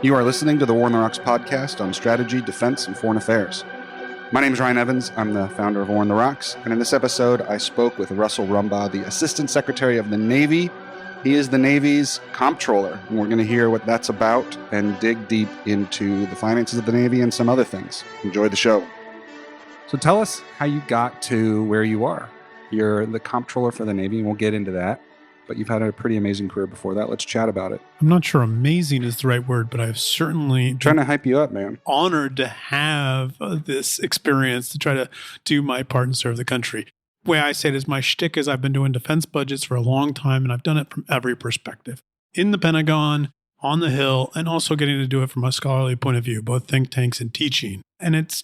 You are listening to the War on the Rocks podcast on strategy, defense, and foreign affairs. My name is Ryan Evans. I'm the founder of War on the Rocks, and in this episode, I spoke with Russell Rumbaugh, the Assistant Secretary of the Navy. He is the Navy's Comptroller, and we're going to hear what that's about and dig deep into the finances of the Navy and some other things. Enjoy the show. So tell us how you got to where you are. You're the Comptroller for the Navy, and we'll get into that. But you've had a pretty amazing career before that. Let's chat about it. I'm not sure amazing is the right word, but I've certainly trying to hype you up, man. Honored to have this experience to try to do my part and serve the country. The way I say it is my shtick is I've been doing defense budgets for a long time, and I've done it from every perspective. In the Pentagon, on the Hill, and also getting to do it from a scholarly point of view, both think tanks and teaching. And it's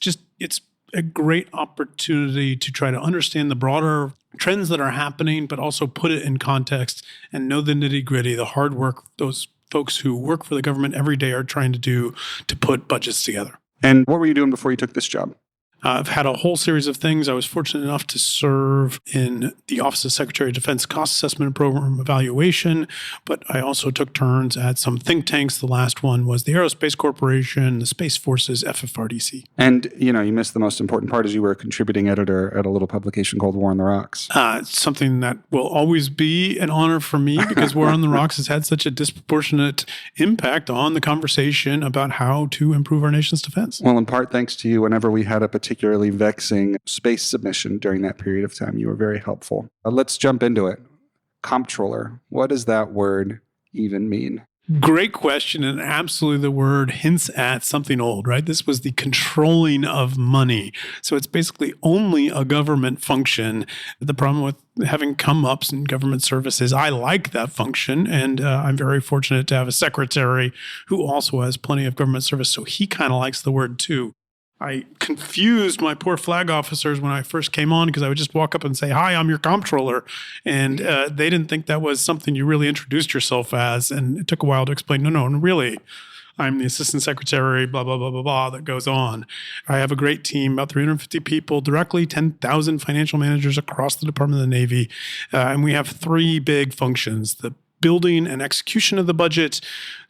a great opportunity to try to understand the broader trends that are happening, but also put it in context and know the nitty-gritty, the hard work those folks who work for the government every day are trying to do to put budgets together. And what were you doing before you took this job? I've had a whole series of things. I was fortunate enough to serve in the Office of Secretary of Defense Cost Assessment Program Evaluation, but I also took turns at some think tanks. The last one was the Aerospace Corporation, the Space Forces, FFRDC. And, you missed the most important part is you were a contributing editor at a little publication called War on the Rocks. It's something that will always be an honor for me because War on the Rocks has had such a disproportionate impact on the conversation about how to improve our nation's defense. Well, in part thanks to you, whenever we had a particularly vexing space submission during that period of time, you were very helpful. Let's jump into it. Comptroller, what does that word even mean? Great question, and absolutely the word hints at something old, right? This was the controlling of money. So it's basically only a government function. The problem with having come-ups in government services, I like that function, and I'm very fortunate to have a secretary who also has plenty of government service, so he kind of likes the word too. I confused my poor flag officers when I first came on because I would just walk up and say, "Hi, I'm your comptroller." And they didn't think that was something you really introduced yourself as. And it took a while to explain, no, really, I'm the assistant secretary, blah, blah, blah, blah, blah, that goes on. I have a great team, about 350 people directly, 10,000 financial managers across the Department of the Navy. And we have three big functions: the building and execution of the budget,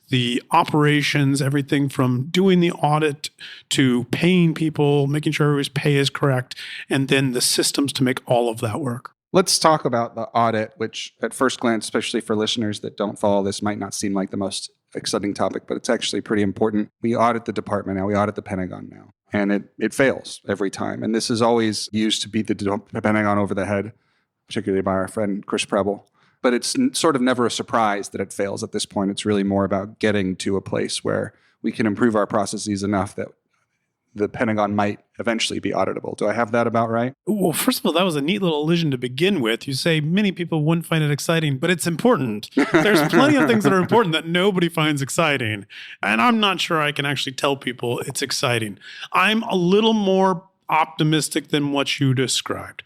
the operations, everything from doing the audit to paying people, making sure everybody's pay is correct, and then the systems to make all of that work. Let's talk about the audit, which at first glance, especially for listeners that don't follow this, might not seem like the most exciting topic, but it's actually pretty important. We audit the department now. We audit the Pentagon now. And it fails every time. And this is always used to beat the Pentagon over the head, particularly by our friend Chris Preble. But it's sort of never a surprise that it fails at this point. It's really more about getting to a place where we can improve our processes enough that the Pentagon might eventually be auditable. Do I have that about right? Well, first of all, that was a neat little allusion to begin with. You say many people wouldn't find it exciting, but it's important. There's plenty of things that are important that nobody finds exciting. And I'm not sure I can actually tell people it's exciting. I'm a little more optimistic than what you described.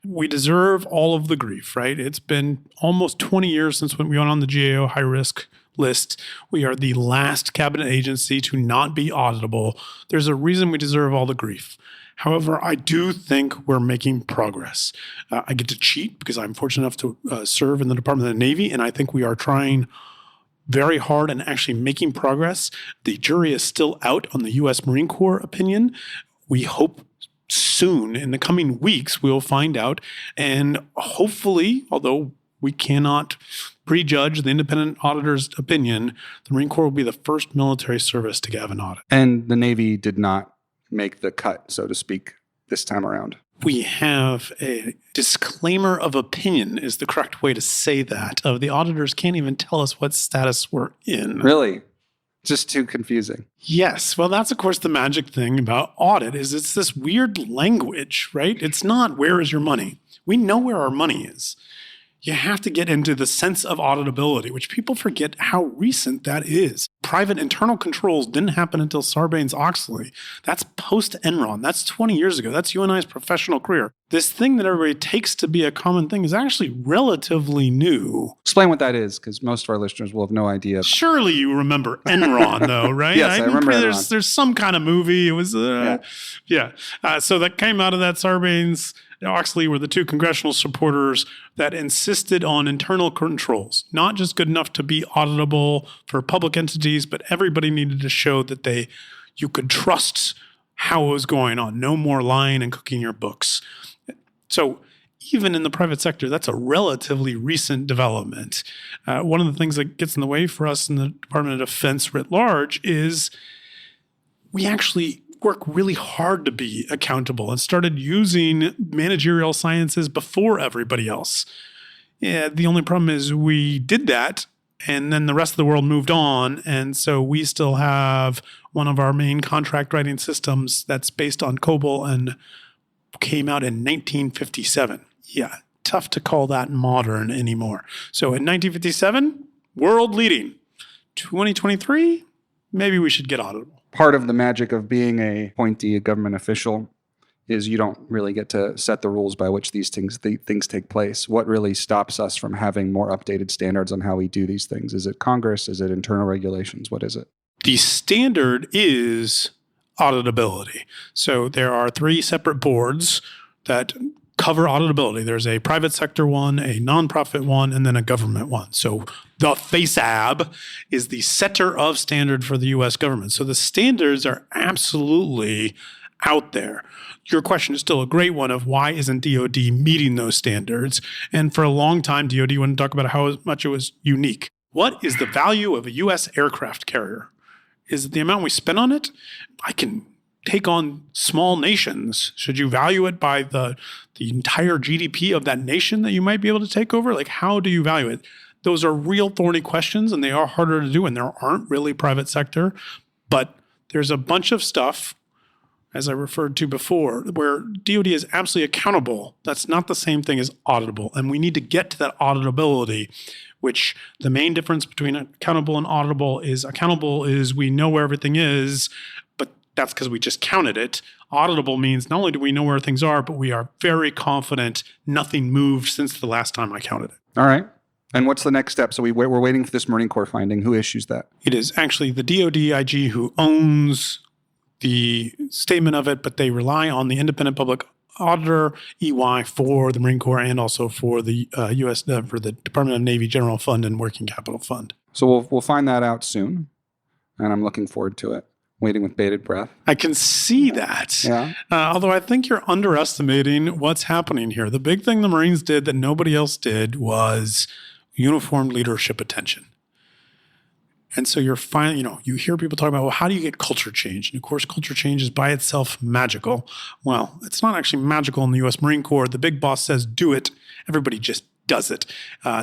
We deserve all of the grief, right? It's been almost 20 years since when we went on the GAO high-risk list. We are the last cabinet agency to not be auditable. There's a reason we deserve all the grief. However, I do think we're making progress. I get to cheat because I'm fortunate enough to serve in the Department of the Navy, and I think we are trying very hard and actually making progress. The jury is still out on the U.S. Marine Corps opinion. We hope soon, in the coming weeks, we'll find out. And hopefully, although we cannot prejudge the independent auditor's opinion, the Marine Corps will be the first military service to have an audit. And the Navy did not make the cut, so to speak, this time around. We have a disclaimer of opinion is the correct way to say that. The auditors can't even tell us what status we're in. Really? Just too confusing. Yes. Well, that's, of course, the magic thing about audit is it's this weird language, right? It's not where is your money. We know where our money is. You have to get into the sense of auditability, which people forget how recent that is. Private internal controls didn't happen until Sarbanes-Oxley. That's post-Enron. That's 20 years ago. That's you and I's professional career. This thing that everybody takes to be a common thing is actually relatively new. Explain what that is, because most of our listeners will have no idea. Surely you remember Enron, though, right? Yes, I remember Enron. There's some kind of movie. It was, So that came out of that Sarbanes Oxley were the two congressional supporters that insisted on internal controls, not just good enough to be auditable for public entities, but everybody needed to show that you could trust how it was going on. No more lying and cooking your books. So even in the private sector, that's a relatively recent development. One of the things that gets in the way for us in the Department of Defense writ large is we actually work really hard to be accountable and started using managerial sciences before everybody else. Yeah, the only problem is we did that, and then the rest of the world moved on. And so we still have one of our main contract writing systems that's based on COBOL and came out in 1957. Yeah, tough to call that modern anymore. So in 1957, world leading. 2023, maybe we should get auditable. Part of the magic of being a appointee, a government official, is you don't really get to set the rules by which these things take place. What really stops us from having more updated standards on how we do these things? Is it Congress? Is it internal regulations? What is it? The standard is auditability. So there are 3 separate boards that cover auditability. There's a private sector one, a nonprofit one, and then a government one. So the FASAB is the setter of standard for the U.S. government. So the standards are absolutely out there. Your question is still a great one of why isn't DOD meeting those standards? And for a long time, DOD wouldn't talk about how much it was unique. What is the value of a U.S. aircraft carrier? Is it the amount we spend on it? I can take on small nations. Should you value it by the entire GDP of that nation that you might be able to take over? Like, how do you value it? Those are real thorny questions, and they are harder to do, and there aren't really private sector. But there's a bunch of stuff, as I referred to before, where DOD is absolutely accountable. That's not the same thing as auditable, and we need to get to that auditability, which the main difference between accountable and auditable is we know where everything is, but that's because we just counted it. Auditable means not only do we know where things are, but we are very confident nothing moved since the last time I counted it. All right. And what's the next step? So we're waiting for this Marine Corps finding. Who issues that? It is actually the DOD IG who owns the statement of it, but they rely on the independent public auditor, EY, for the Marine Corps and also for the for the Department of Navy General Fund and Working Capital Fund. So we'll find that out soon, and I'm looking forward to it. Waiting with bated breath. I can see that. Yeah. Although I think you're underestimating what's happening here. The big thing the Marines did that nobody else did was uniformed leadership attention. And so you're finally, you hear people talk about, well, how do you get culture change? And of course, culture change is by itself magical. Well, it's not actually magical in the U.S. Marine Corps. The big boss says, do it. Everybody just does it.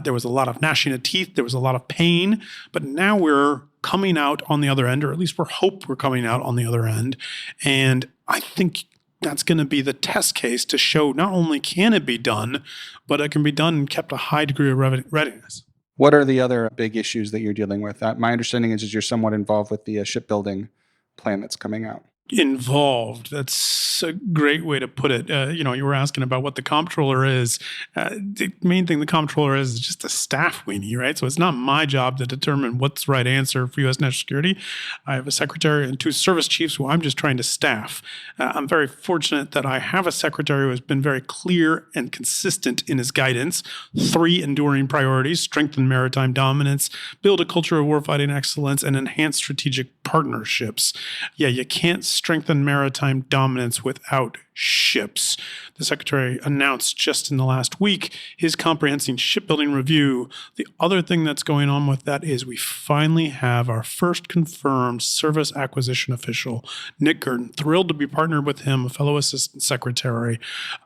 There was a lot of gnashing of teeth. There was a lot of pain. But now we're coming out on the other end, or at least we're coming out on the other end. And I think that's going to be the test case to show not only can it be done, but it can be done and kept a high degree of readiness. What are the other big issues that you're dealing with? My understanding is you're somewhat involved with the shipbuilding plan that's coming out. Involved. That's a great way to put it. You were asking about what the Comptroller is. The main thing the Comptroller is just a staff weenie, right? So it's not my job to determine what's the right answer for U.S. national security. I have a secretary and 2 service chiefs who I'm just trying to staff. I'm very fortunate that I have a secretary who has been very clear and consistent in his guidance. 3 enduring priorities: strengthen maritime dominance, build a culture of warfighting excellence, and enhance strategic partnerships. Yeah, you can't strengthen maritime dominance without ships. The Secretary announced just in the last week his comprehensive shipbuilding review. The other thing that's going on with that is we finally have our first confirmed service acquisition official, Nick Gurdon. Thrilled to be partnered with him, a fellow assistant secretary.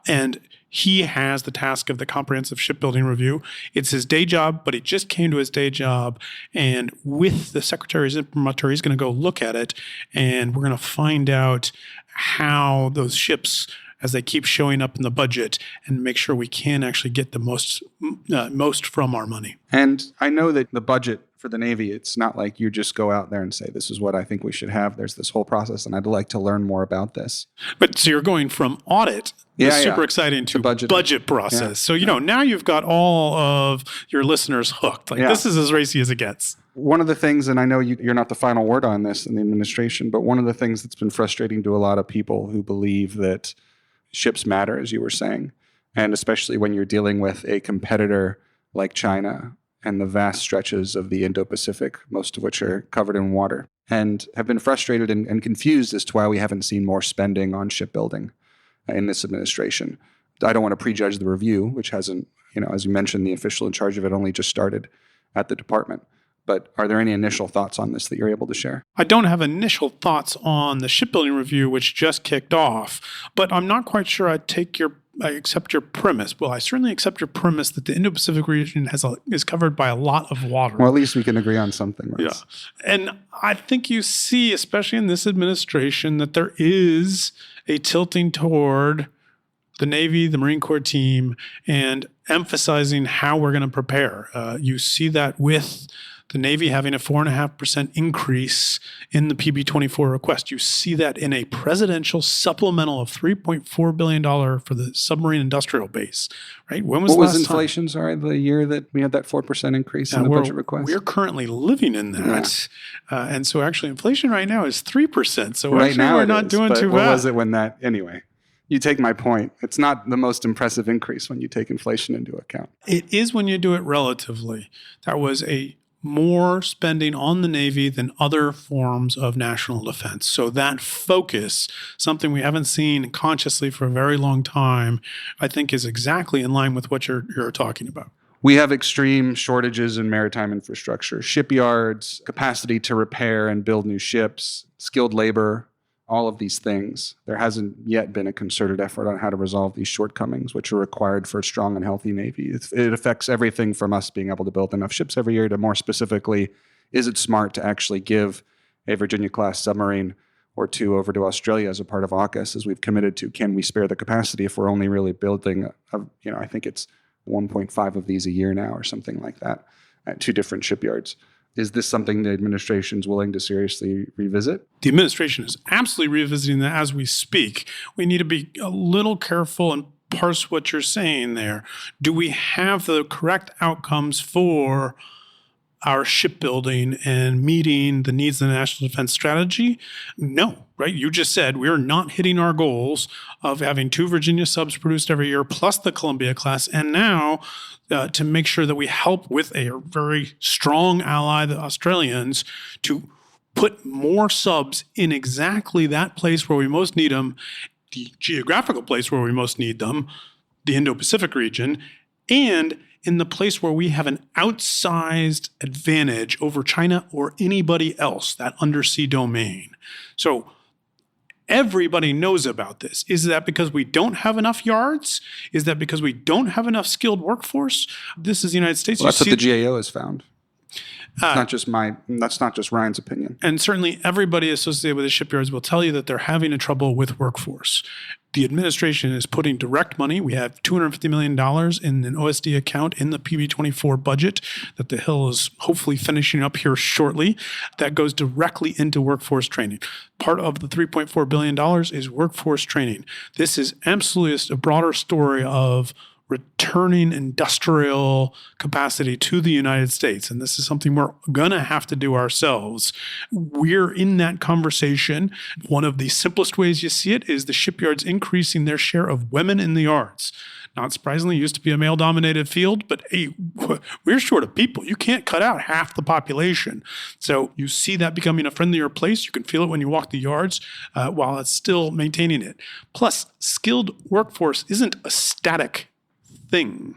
And he has the task of the comprehensive shipbuilding review. It's his day job, but he just came to his day job. And with the Secretary's imprimatur, he's going to go look at it. And we're going to find out how those ships, as they keep showing up in the budget, and make sure we can actually get the most from our money. And I know that the budget for the Navy, it's not like you just go out there and say, this is what I think we should have. There's this whole process, and I'd like to learn more about this. But so you're going from audit, super exciting, to budget process. Yeah. So, now you've got all of your listeners hooked. This is as racy as it gets. One of the things, and I know you're not the final word on this in the administration, but one of the things that's been frustrating to a lot of people who believe that ships matter, as you were saying, And especially when you're dealing with a competitor like China and the vast stretches of the Indo-Pacific, most of which are covered in water, and have been frustrated and confused as to why we haven't seen more spending on shipbuilding in this administration. I don't want to prejudge the review, which hasn't, as you mentioned, the official in charge of it only just started at the department. But are there any initial thoughts on this that you're able to share? I don't have initial thoughts on the shipbuilding review, which just kicked off, but I'm not quite sure I accept your premise. Well, I certainly accept your premise that the Indo-Pacific region is covered by a lot of water. Well, at least we can agree on something, Russ. Yeah. And I think you see, especially in this administration, that there is a tilting toward the Navy, the Marine Corps team, and emphasizing how we're going to prepare. You see that with the Navy having a 4.5% increase in the PB-24 request. You see that in a presidential supplemental of $3.4 billion for the submarine industrial base, right? When was what was last inflation, the year that we had that 4% increase in the budget request? We're currently living in that. Yeah. And so actually inflation right now is 3%. So right now we're not doing too bad. What was it when that, anyway? You take my point. It's not the most impressive increase when you take inflation into account. It is when you do it relatively. That was a more spending on the Navy than other forms of national defense. So that focus, something we haven't seen consciously for a very long time, I think is exactly in line with what you're talking about. We have extreme shortages in maritime infrastructure, shipyards, capacity to repair and build new ships, skilled labor, all of these things. There hasn't yet been a concerted effort on how to resolve these shortcomings, which are required for a strong and healthy Navy. It affects everything from us being able to build enough ships every year to, more specifically, is it smart to actually give a Virginia-class submarine or two over to Australia as a part of AUKUS, as we've committed to? Can we spare the capacity if we're only really building, I think it's 1.5 of these a year now or something like that at 2 different shipyards? Is this something the administration is willing to seriously revisit? The administration is absolutely revisiting that as we speak. We need to be a little careful and parse what you're saying there. Do we have the correct outcomes for our shipbuilding and meeting the needs of the national defense strategy? No, right? You just said we're not hitting our goals of having 2 Virginia subs produced every year plus the Columbia class. And now to make sure that we help with a very strong ally, the Australians, to put more subs in exactly that place where we most need them, the geographical place where we most need them, the Indo-Pacific region, and in the place where we have an outsized advantage over China or anybody else, that undersea domain. So everybody knows about this. Is that because we don't have enough yards? Is that because we don't have enough skilled workforce? This is the United States. Well, that's what the GAO has found. That's not just Ryan's opinion. And certainly everybody associated with the shipyards will tell you that they're having a trouble with workforce. The administration is putting direct money. We have $250 million in an OSD account in the PB-24 budget that the Hill is hopefully finishing up here shortly. That goes directly into workforce training. Part of the $3.4 billion is workforce training. This is absolutely a broader story of returning industrial capacity to the United States. And this is something we're going to have to do ourselves. We're in that conversation. One of the simplest ways you see it is the shipyards increasing their share of women in the yards. Not surprisingly, it used to be a male-dominated field, but hey, we're short of people. You can't cut out half the population. So you see that becoming a friendlier place. You can feel it when you walk the yards while it's still maintaining it. Plus, skilled workforce isn't a static thing.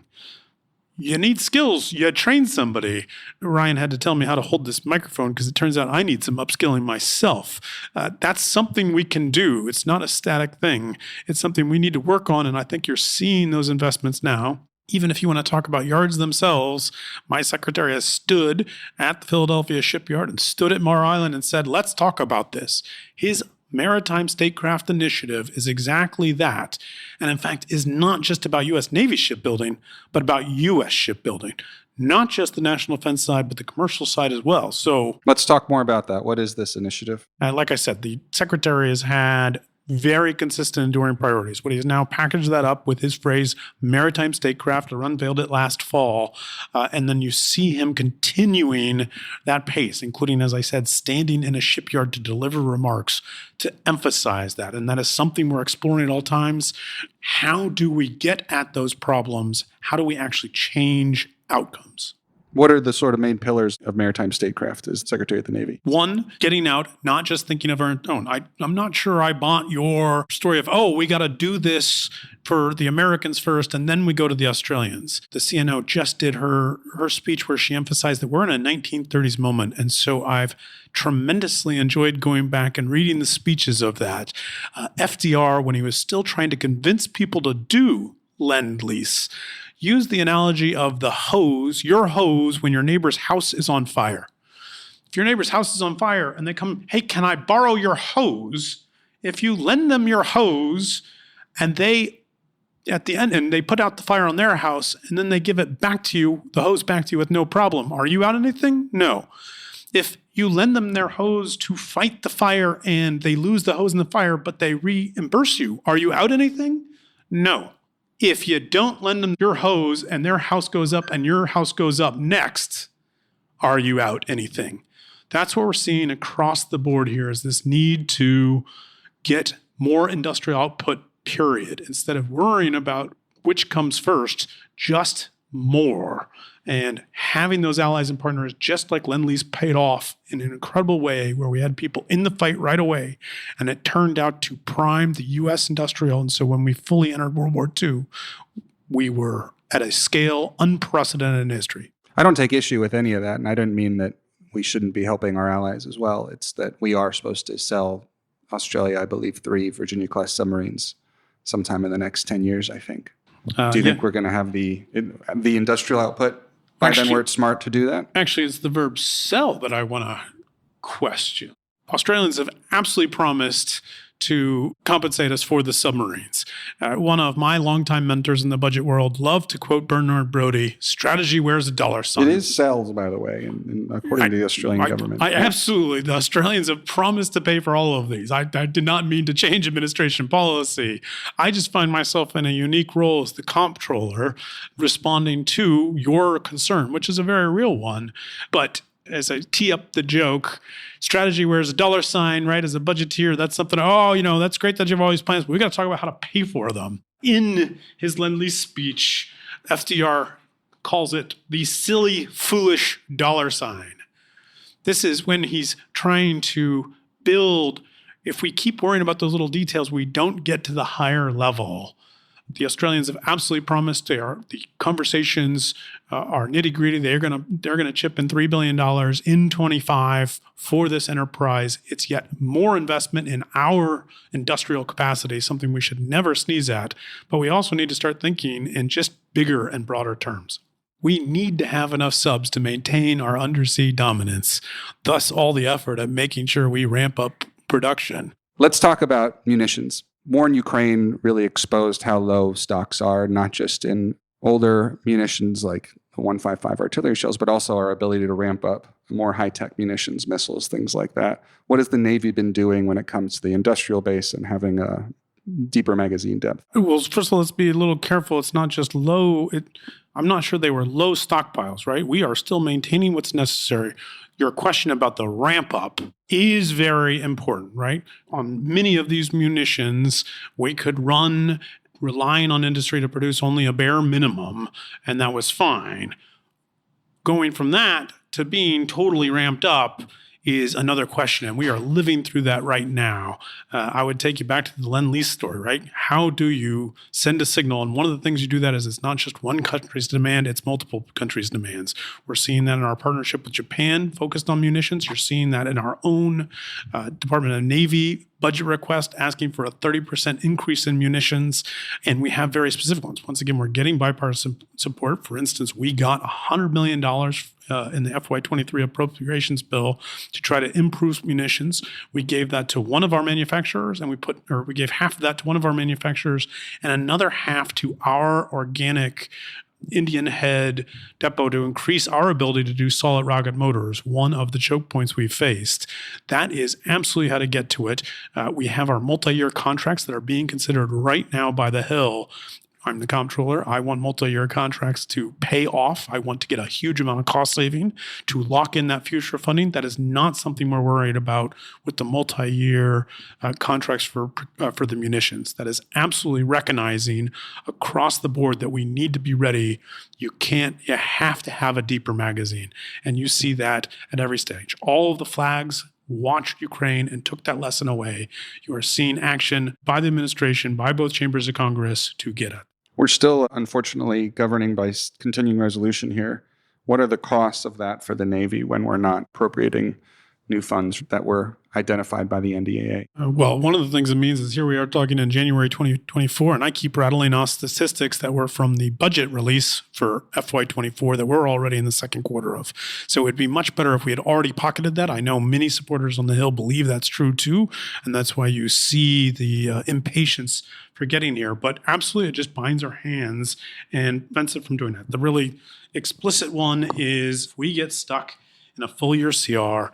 You need skills. You train somebody. Ryan had to tell me how to hold this microphone because it turns out I need some upskilling myself. That's something we can do. It's not a static thing. It's something we need to work on, and I think you're seeing those investments now. Even if you want to talk about yards themselves, my secretary has stood at the Philadelphia shipyard and stood at Mar Island and said, let's talk about this. His Maritime Statecraft initiative is exactly that. And in fact, is not just about U.S. Navy shipbuilding, but about U.S. shipbuilding. Not just the national defense side, but the commercial side as well. So let's talk more about that. What is this initiative? Like I said, the secretary has had very consistent enduring priorities. What he has now packaged that up with his phrase, maritime statecraft, or unveiled it last fall. And then you see him continuing that pace, including, as I said, standing in a shipyard to deliver remarks to emphasize that. And that is something we're exploring at all times. How do we get at those problems? How do we actually change outcomes? What are the sort of main pillars of maritime statecraft as Secretary of the Navy? One, getting out, not just thinking of our own. I'm not sure I bought your story of, we got to do this for the Americans first, and then we go to the Australians. The CNO just did her speech where she emphasized that we're in a 1930s moment. And so I've tremendously enjoyed going back and reading the speeches of that. FDR, when he was still trying to convince people to do Lend-Lease, use the analogy of the hose, your hose, when your neighbor's house is on fire. If your neighbor's house is on fire and they come, hey, can I borrow your hose? If you lend them your hose and they, at the end, and they put out the fire on their house and then they give it back to you, the hose back to you with no problem, are you out anything? No. If you lend them their hose to fight the fire and they lose the hose in the fire, but they reimburse you, are you out anything? No. If you don't lend them your hose and their house goes up and your house goes up next, are you out anything? That's what we're seeing across the board here, is this need to get more industrial output, period. Instead of worrying about which comes first, just more. And having those allies and partners, just like Lend-Lease, paid off in an incredible way, where we had people in the fight right away. And it turned out to prime the U.S. industrial. And so when we fully entered World War II, we were at a scale unprecedented in history. I don't take issue with any of that. And I don't mean that we shouldn't be helping our allies as well. It's that we are supposed to sell Australia, I believe, 3 Virginia-class submarines sometime in the next 10 years, I think. Do you think we're going to have the industrial output by then where it's smart to do that? Actually, it's the verb sell that I want to question. Australians have absolutely promised to compensate us for the submarines. One of my longtime mentors in the budget world loved to quote Bernard Brodie, strategy wears a dollar sign. It is sells, by the way, according to the Australian government. Absolutely. The Australians have promised to pay for all of these. I did not mean to change administration policy. I just find myself in a unique role as the Comptroller, responding to your concern, which is a very real one. But as I tee up the joke, strategy wears a dollar sign, right? As a budgeteer, that's something, that's great that you have all these plans, but we got to talk about how to pay for them. In his Lend-Lease speech, FDR calls it the silly, foolish dollar sign. This is when he's trying to build, if we keep worrying about those little details, we don't get to the higher level. The Australians have absolutely promised the conversations are nitty-gritty. They're gonna chip in $3 billion in 25 for this enterprise. It's yet more investment in our industrial capacity, something we should never sneeze at. But we also need to start thinking in just bigger and broader terms. We need to have enough subs to maintain our undersea dominance, thus all the effort at making sure we ramp up production. Let's talk about munitions. War in Ukraine really exposed how low stocks are, not just in older munitions like the 155 artillery shells, but also our ability to ramp up more high-tech munitions, missiles, things like that. What has the Navy been doing when it comes to the industrial base and having a deeper magazine depth? Well, first of all, let's be a little careful. It's not just low. I'm not sure they were low stockpiles, right? We are still maintaining what's necessary. Your question about the ramp up is very important, right? On many of these munitions, we could run relying on industry to produce only a bare minimum, and that was fine. Going from that to being totally ramped up is another question, and we are living through that right now. I would take you back to the Lend-Lease story, right? How do you send a signal? And one of the things you do that is it's not just one country's demand, it's multiple countries' demands. We're seeing that in our partnership with Japan, focused on munitions. You're seeing that in our own Department of Navy budget request asking for a 30% increase in munitions. And we have very specific ones. Once again, we're getting bipartisan support. For instance, we got $100 million in the FY23 appropriations bill to try to improve munitions. We gave that to one of our manufacturers, and we gave half of that to one of our manufacturers and another half to our organic Indian Head depot to increase our ability to do solid rocket motors, one of the choke points we faced. That is absolutely how to get to it. We have our multi-year contracts that are being considered right now by the Hill. I'm the comptroller. I want multi-year contracts to pay off. I want to get a huge amount of cost saving to lock in that future funding. That is not something we're worried about with the multi-year contracts for the munitions. That is absolutely recognizing across the board that we need to be ready. You have to have a deeper magazine. And you see that at every stage. All of the flags watched Ukraine and took that lesson away. You are seeing action by the administration, by both chambers of Congress to get it. We're still, unfortunately, governing by continuing resolution here. What are the costs of that for the Navy when we're not appropriating new funds that were identified by the NDAA? Well, one of the things it means is here we are talking in January 2024, and I keep rattling off statistics that were from the budget release for FY24 that we're already in the second quarter of. So it'd be much better if we had already pocketed that. I know many supporters on the Hill believe that's true too, and that's why you see the impatience for getting here. But absolutely, it just binds our hands and prevents it from doing that. The really explicit one is if we get stuck in a full year CR,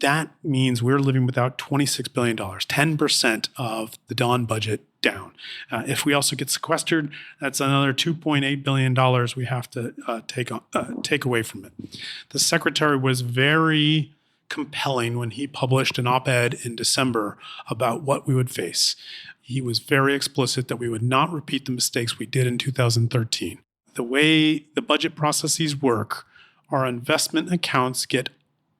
that means we're living without $26 billion, 10% of the Dawn budget down. If we also get sequestered, that's another $2.8 billion we have to take away from it. The secretary was very compelling when he published an op-ed in December about what we would face. He was very explicit that we would not repeat the mistakes we did in 2013. The way the budget processes work, our investment accounts get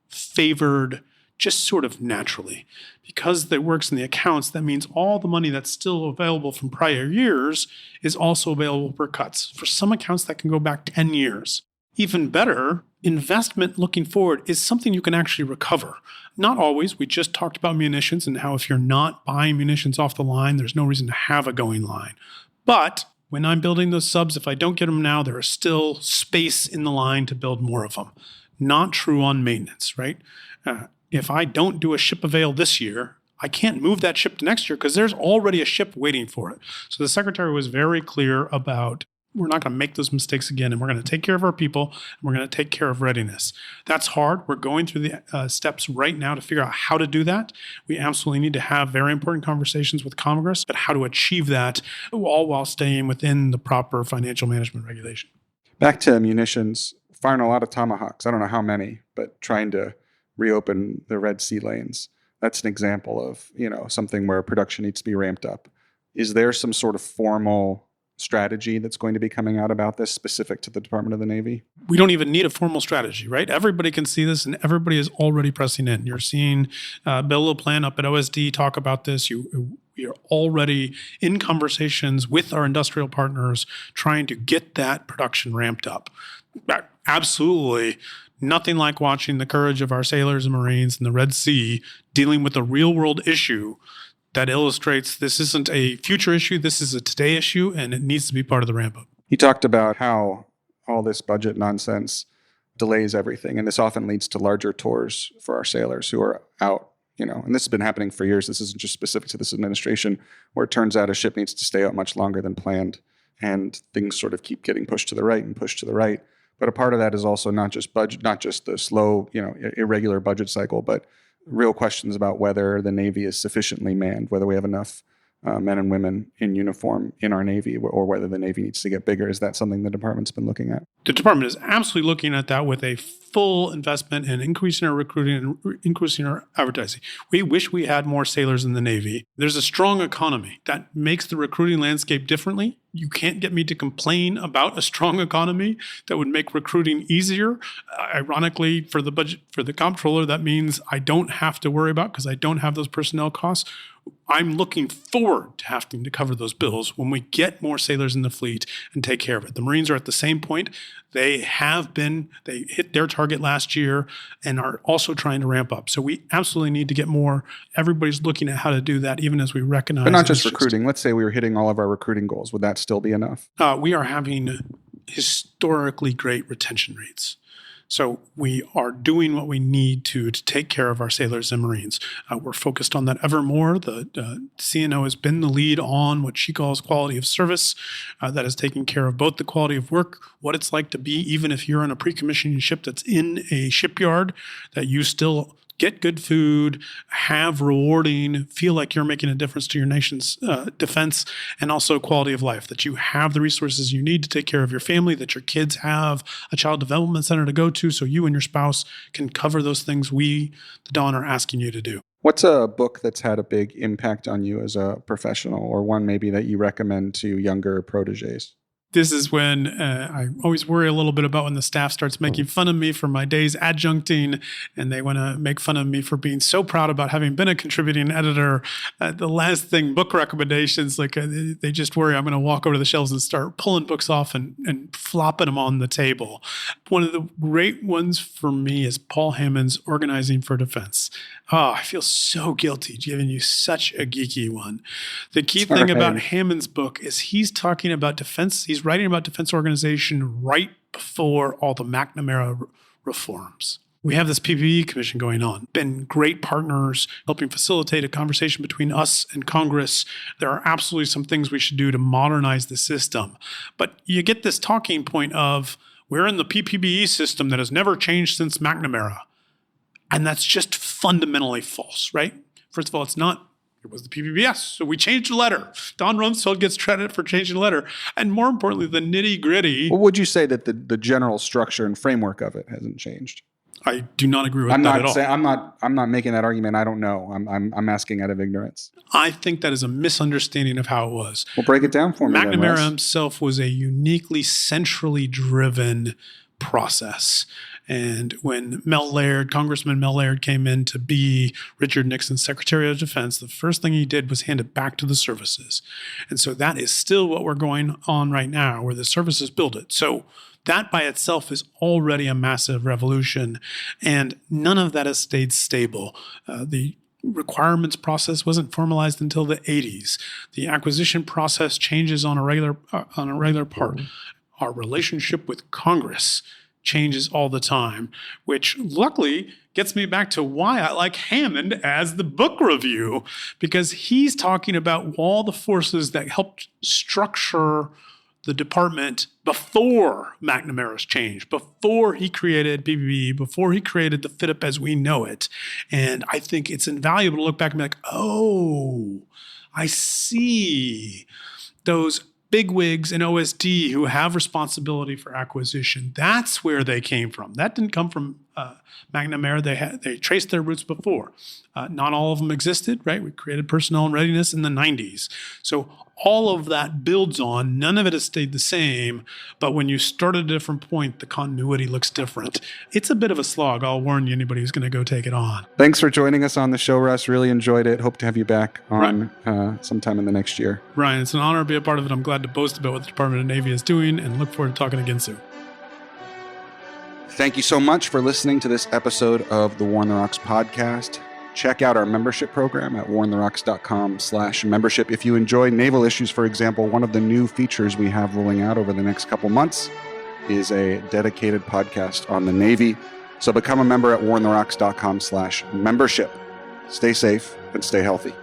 favored just sort of naturally. Because that works in the accounts, that means all the money that's still available from prior years is also available for cuts. For some accounts, that can go back 10 years. Even better, investment looking forward is something you can actually recover. Not always. We just talked about munitions and how if you're not buying munitions off the line, there's no reason to have a going line. But when I'm building those subs, if I don't get them now, there is still space in the line to build more of them. Not true on maintenance, right? If I don't do a ship avail this year, I can't move that ship to next year because there's already a ship waiting for it. So the secretary was very clear about we're not going to make those mistakes again, and we're going to take care of our people, and we're going to take care of readiness. That's hard. We're going through the steps right now to figure out how to do that. We absolutely need to have very important conversations with Congress about how to achieve that, all while staying within the proper financial management regulation. Back to munitions, firing a lot of Tomahawks. I don't know how many, but trying to reopen the Red Sea lanes. That's an example of, something where production needs to be ramped up. Is there some sort of formal strategy that's going to be coming out about this specific to the Department of the Navy? We don't even need a formal strategy, right? Everybody can see this and everybody is already pressing in. You're seeing Bill LaPlante up at OSD talk about this. We are already in conversations with our industrial partners trying to get that production ramped up. Absolutely nothing like watching the courage of our sailors and Marines in the Red Sea dealing with a real world issue that illustrates this isn't a future issue, this is a today issue, and it needs to be part of the ramp-up. He talked about how all this budget nonsense delays everything, and this often leads to larger tours for our sailors who are out, and this has been happening for years. This isn't just specific to this administration, where it turns out a ship needs to stay out much longer than planned, and things sort of keep getting pushed to the right and pushed to the right. But a part of that is also not just budget, not just the slow, irregular budget cycle, but real questions about whether the Navy is sufficiently manned, whether we have enough men and women in uniform in our Navy, or whether the Navy needs to get bigger. Is that something the department's been looking at? The department is absolutely looking at that with a full investment in increasing our recruiting and increasing our advertising. We wish we had more sailors in the Navy. There's a strong economy that makes the recruiting landscape differently. You can't get me to complain about a strong economy that would make recruiting easier. Ironically, for the budget, for the comptroller, that means I don't have to worry about because I don't have those personnel costs. I'm looking forward to having to cover those bills when we get more sailors in the fleet and take care of it. The Marines are at the same point. They hit their target last year and are also trying to ramp up. So we absolutely need to get more. Everybody's looking at how to do that, even as we recognize. But not just recruiting. Let's say we were hitting all of our recruiting goals. Would that still be enough? We are having historically great retention rates. So we are doing what we need to take care of our sailors and Marines. We're focused on that ever more. The CNO has been the lead on what she calls quality of service, that is taking care of both the quality of work, what it's like to be, even if you're on a pre-commissioning ship that's in a shipyard, that you still get good food, have rewarding, feel like you're making a difference to your nation's defense, and also quality of life, that you have the resources you need to take care of your family, that your kids have a child development center to go to so you and your spouse can cover those things we, the Dawn, are asking you to do. What's a book that's had a big impact on you as a professional, or one maybe that you recommend to younger proteges? This is when I always worry a little bit about when the staff starts making fun of me for my days adjuncting, and they want to make fun of me for being so proud about having been a contributing editor. The last thing, book recommendations, like they just worry I'm going to walk over to the shelves and start pulling books off and flopping them on the table. One of the great ones for me is Paul Hammond's Organizing for Defense. Oh, I feel so guilty giving you such a geeky one. The key thing about Hammond's book is he's talking about defense. He's writing about defense organization right before all the McNamara reforms. We have this PPE commission going on. Been great partners helping facilitate a conversation between us and Congress. There are absolutely some things we should do to modernize the system. But you get this talking point of, we're in the PPE system that has never changed since McNamara. And that's just fundamentally false, right? First of all, it's not. It was the PPBS, so we changed the letter. Don Rumsfeld gets credit for changing the letter. And more importantly, the nitty-gritty. Well, would you say that the general structure and framework of it hasn't changed? I do not agree with that at all. I'm not making that argument. I don't know. I'm asking out of ignorance. I think that is a misunderstanding of how it was. Well, break it down for me. McNamara himself was a uniquely centrally driven process. And when Congressman Mel Laird came in to be Richard Nixon's Secretary of Defense, the first thing he did was hand it back to the services. And so that is still what we're going on right now, where the services build it. So that by itself is already a massive revolution, and none of that has stayed stable. The requirements process wasn't formalized until the 80s. The acquisition process changes on a regular part. Our relationship with Congress changes all the time, which luckily gets me back to why I like Hammond as the book review, because he's talking about all the forces that helped structure the department before McNamara's change, before he created PPE, before he created the FITUP as we know it. And I think it's invaluable to look back and be like, oh, I see those bigwigs in OSD who have responsibility for acquisition. That's where they came from. That didn't come from McNamara. They traced their roots before. Not all of them existed, right? We created personnel and readiness in the 90s. So all of that builds on. None of it has stayed the same. But when you start at a different point, the continuity looks different. It's a bit of a slog. I'll warn you, anybody who's going to go take it on. Thanks for joining us on the show, Russ. Really enjoyed it. Hope to have you back on sometime in the next year. Ryan, it's an honor to be a part of it. I'm glad to boast about what the Department of Navy is doing, and look forward to talking again soon. Thank you so much for listening to this episode of the War on the Rocks podcast. Check out our membership program at warontherocks.com/membership. If you enjoy naval issues, for example, one of the new features we have rolling out over the next couple months is a dedicated podcast on the Navy. So become a member at warontherocks.com/membership. Stay safe and stay healthy.